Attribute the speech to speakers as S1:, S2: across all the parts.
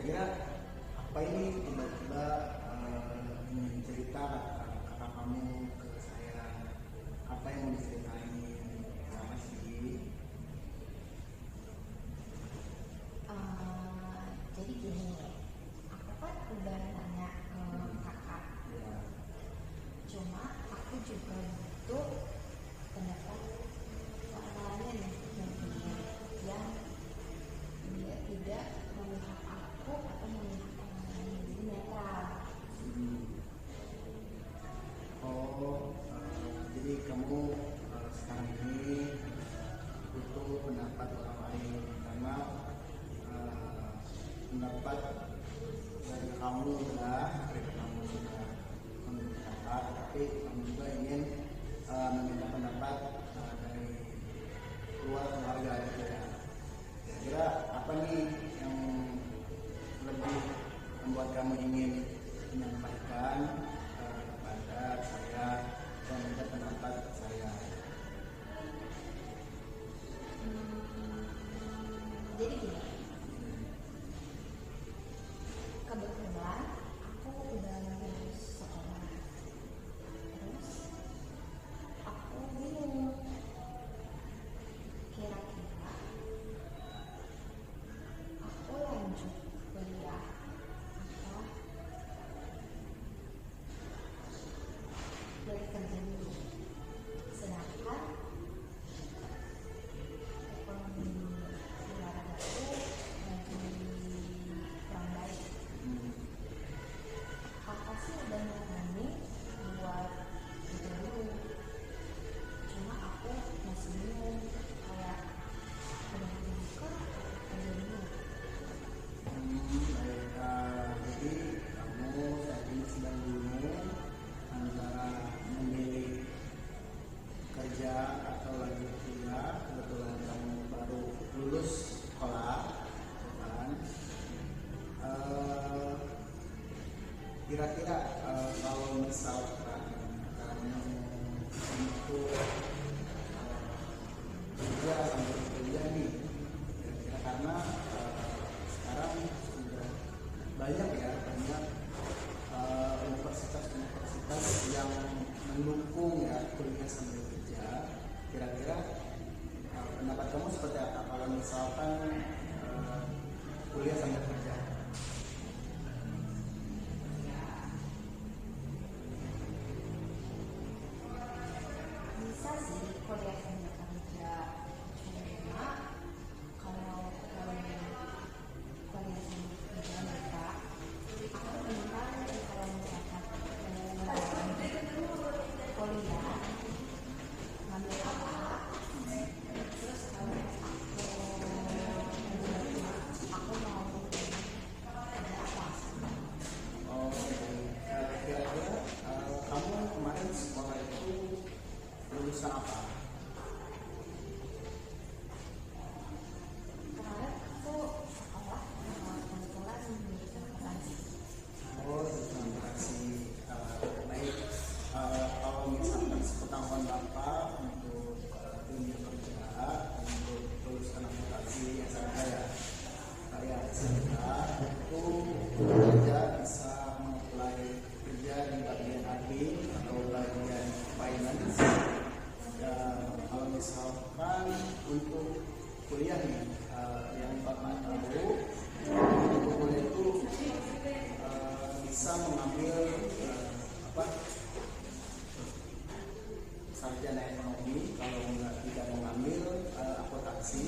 S1: kira-kira apa ini tiba-tiba ingin cerita kakak kamu ke saya, apa yang mau diceritain, apa sih?
S2: Jadi gini, aku kan udah nanya ke kakak,
S1: Ya.
S2: cuma aku juga butuh pendapat orang lain nih yang dia tidak memihak aku atau memihak orang lain, jadi netral.
S1: Jadi kamu sekarang ini butuh pendapat orang lain karena pendapat dari kamu sudah menurut kakak, tapi kamu juga ingin meminta pendapat dari luar keluarga gitu ya. Kira-kira apa nih yang lebih membuat kamu ingin menyampaikan kepada saya dan minta pendapat saya?
S2: Jadi gini, kebetulan aku udah lulus sekolah, terus aku bingung kira-kira aku lanjut kuliah atau balik kerja dulu, sedangkan ekonomi keluarga aku lagi kurang baik. Kakak sih udah nyaranin buat kerja dulu, cuma aku masih bingung kayak udah buka kerja dulu.
S1: Jadi kamu saat ini sedang bingung antara memilih kerja atau lanjut kuliah. Kebetulan kamu baru lulus sekolah, kan? Kira-kira kalau misalkan kamu untuk kerja sambil kuliah nih, kira-kira karena sekarang sudah banyak universitas yang mendukung ya kuliah sambil kerja. Kira-kira pendapat kamu seperti apa kalau misalkan kuliah sambil kerja?
S2: Bisa sih kuliah sambil kerja, cuma kalau kuliah sambil kerja mereka, aku minta kalau misalkan kuliah ngambil apa, terus kalau aku mau kerja apa.
S1: Kira-kira kamu kemarin sekolah itu lulusan apa?
S2: Kemarin aku sekolah kebetulan di akuntansi.
S1: Terima kasih. Baik, kalau misalkan sepengetahuan Bapak untuk dunia kerja, untuk lulusan akuntansi saya itu kerja bisa mengapply kerja di bagian admin atau bagian finance. Dan kalau misalkan untuk kuliah nih, yang Bapak tahu, untuk kuliah itu bisa mengambil sarjana ekonomi, kalau tidak mengambil akuntansi,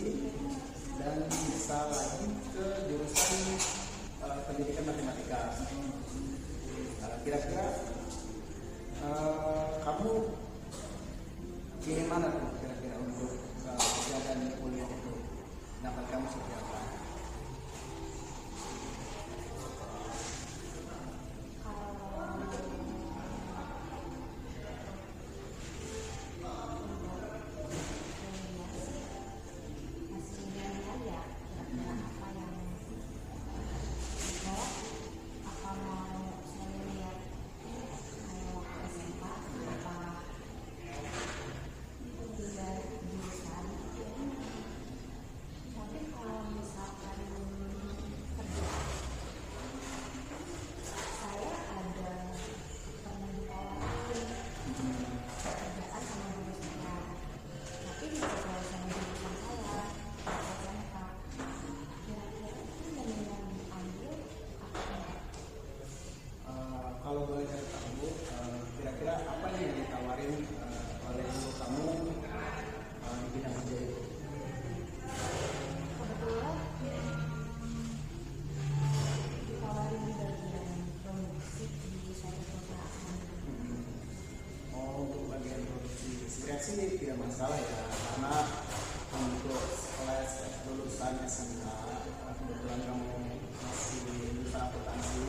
S1: dan bisa lagi ke jurusan pendidikan matematika. Kira-kira kamu pilih mana tuh kira-kira untuk kerja dan kuliah itu? Dapat kamu seperti apa? sih tidak masalah ya, karena untuk kelas lulusan SMK kebetulan kamu masih lulusan akuntansi,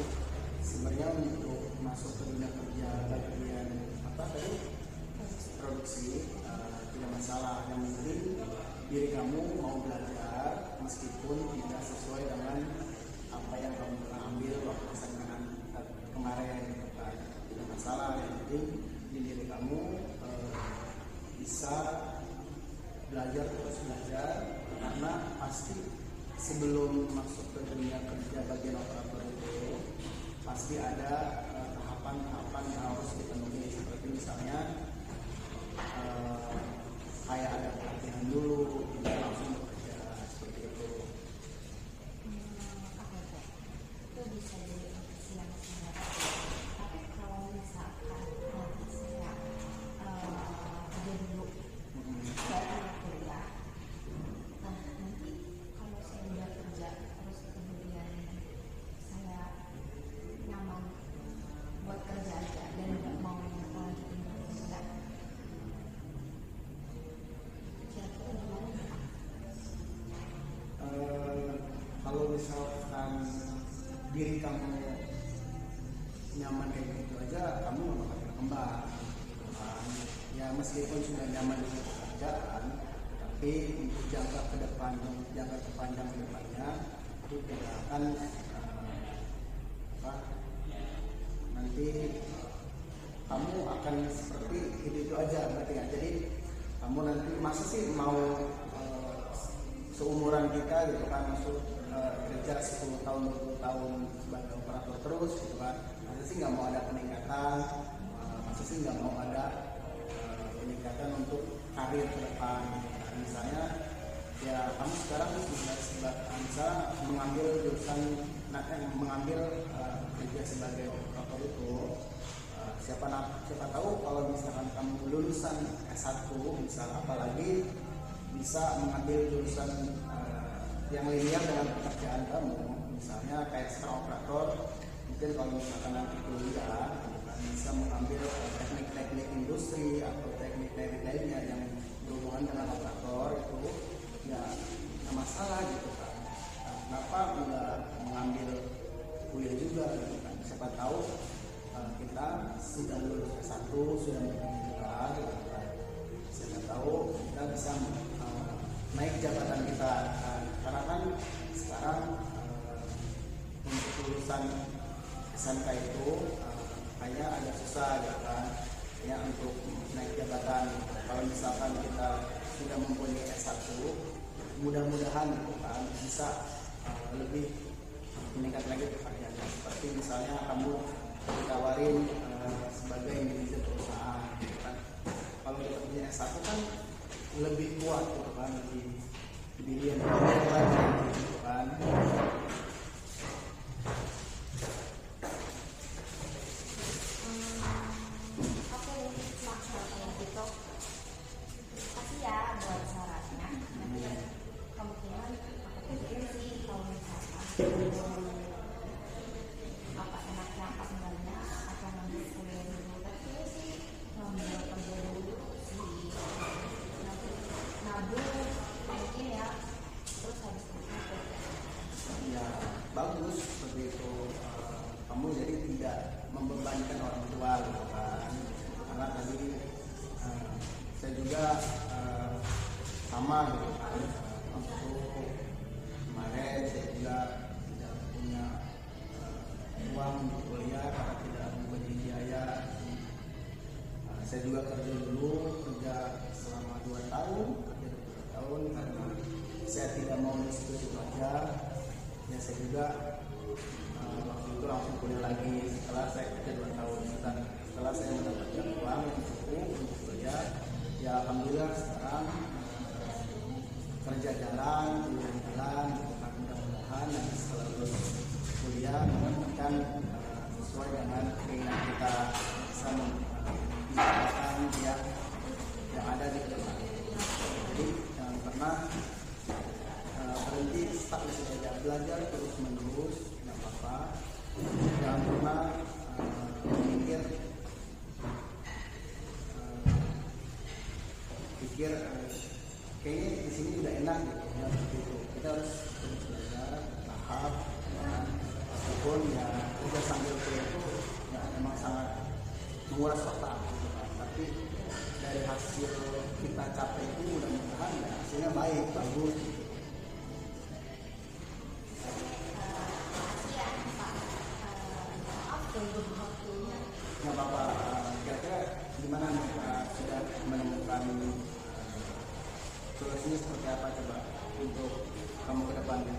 S1: sebenarnya untuk masuk ke dunia kerja bagian apa tadi produksi tidak masalah. Yang penting diri kamu mau belajar meskipun tidak sesuai dengan apa yang kamu pernah ambil waktu SMA kemarin gitu kan, tidak masalah. Yang penting di diri kamu bisa belajar, terus belajar, karena pasti sebelum masuk ke dunia kerja bagian operator itu pasti ada tahapan-tahapan yang harus dipenuhi, seperti misalnya kayak ada pelatihan dulu, tidak langsung bekerja seperti itu.
S2: Oke. Itu bisa jadi siang sebenarnya. Tapi kalau misalkan nanti saya kerja dulu, baru kuliah. Nah nanti kalau saya udah kerja terus kemudian saya nyaman buat kerja aja dan nggak mau lanjutin kerja, kira-kira gimana ya?
S1: Kalau misalkan diri kamu nyaman kayak gitu aja, kamu nggak bakal berkembang gitu kan. Ya meskipun sudah nyaman di pekerjaan, tapi untuk jangka ke depan, jangka panjang ke depannya itu tidak akan nanti kamu akan seperti itu aja berarti ya. Jadi kamu nanti masa sih mau seumuran kita gitu kan masuk kerja 10 tahun 20 tahun sebagai operator terus gitu kan, masa sih nggak mau ada peningkatan, masa sih nggak mau ada peningkatan untuk karir ke depan gitu kan. Misalnya ya kamu sekarang bisa mengambil jurusan mengambil kerja sebagai operator itu, siapa tahu kalau misalkan kamu lulusan S1 misal, apalagi bisa mengambil jurusan yang linear dengan pekerjaan kamu, misalnya kayak seorang operator, mungkin kalau misalkan nanti kuliah bisa mengambil teknik-teknik industri atau teknik-teknik lainnya yang berhubungan dengan operator, itu ya nggak masalah gitu kan. Kenapa nggak mengambil kuliah juga gitu kan, siapa tahu kita sudah lulus S1 sudah menentukan gitu kan, siapa tahu kita bisa naik jabatan kita kan. Karena kan sekarang untuk lulusan SMK itu kayaknya agak susah gitu kan ya untuk naik jabatan. Kalau misalkan kita sudah mempunyai S1, mudah-mudahan gitu kan bisa lebih meningkat lagi pekerjaannya. Seperti misalnya kamu ditawarin sebagai manajer perusahaan gitu kan. Kalau kita punya S1 kan lebih kuat gitu kan, lebih diri yang gitu kan.
S2: Oke, maksud kalau gitu kasih ya buat sarannya. Nanti kemungkinan aku pikirin sih kalau misalkan apa enaknya apa enggaknya atau ngambil kuliah dulu. Tapi sih ngambil kerja dulu sih, nanti nabung mungkin ya, terus habis itu kerja.
S1: Ya bagus seperti itu. Kamu jadi tidak membebankan orang tua gitu kan. Karena tadi saya juga sama gitu kan, untuk kemarin saya juga tidak punya uang untuk kuliah karena tidak mempunyai biaya. Saya juga kerja selama 2 tahun, karena saya tidak mau di situ aja. Ya saya juga waktu itu langsung kuliah lagi setelah saya kerja 2 tahun. Setelah saya mendapatkan uang yang cukup untuk kuliah, ya alhamdulillah sekarang kerja jalan, mudah-mudahan setelah lulus kuliah mendapatkan sesuai dengan keinginan kita, bisa menggunakan yang ada di depan. Jadi jangan pernah berhenti stuck di situ aja, belajar terus menerus, nggak apa-apa. Jangan pernah mikir pikir kayaknya di sini udah enak gitu ya, seperti itu. Kita harus terus belajar tahap ya, meskipun ya udah sambil kuliah itu ya memang sangat menguras otak gitu kan. Tapi dari hasil kita capai itu mudah-mudahan ya hasilnya baik, bagus gitu. Nggak apa-apa, kira-kira gimana nih sudah menemukan solusinya seperti apa coba untuk kamu ke depannya?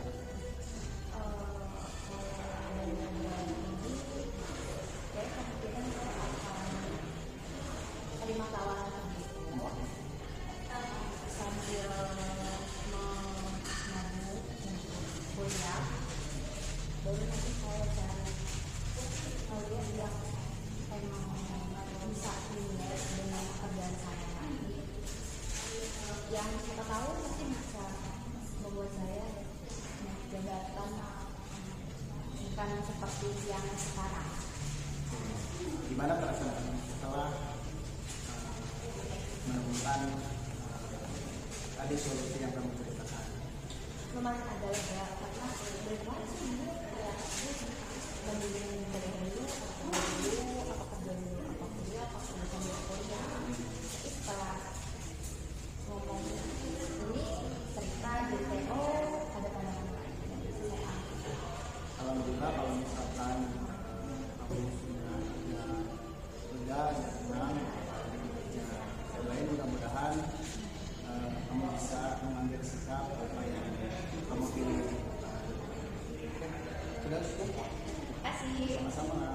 S2: Terima tawaran sambil menabung kuliah, baru nanti saya cari kalian yang emang bisa relate dengan pekerjaan saya nanti, yang siapa tahu mungkin bisa membuat saya naik jabatan, bukan seperti yang sekarang.
S1: Gimana perasaan setelah menemukan tadi solusi yang kamu ceritakan?
S2: Lumayan ada lega karena dari kemarin sih kayak bandingin dari dulu apa kerja dulu apa kuliah apa kuliah. Tapi setelah ngomong ini cerita gitu, oh ada pandangan lain yang bisa saya ambil.
S1: Alhamdulillah kalau misalkan kamu sudah lega ya tenang ya, selain mudah-mudahan kamu bisa mengambil sikap apa yang kamu pilih. Sudah cukup.
S2: Terima kasih.
S1: Sama-sama.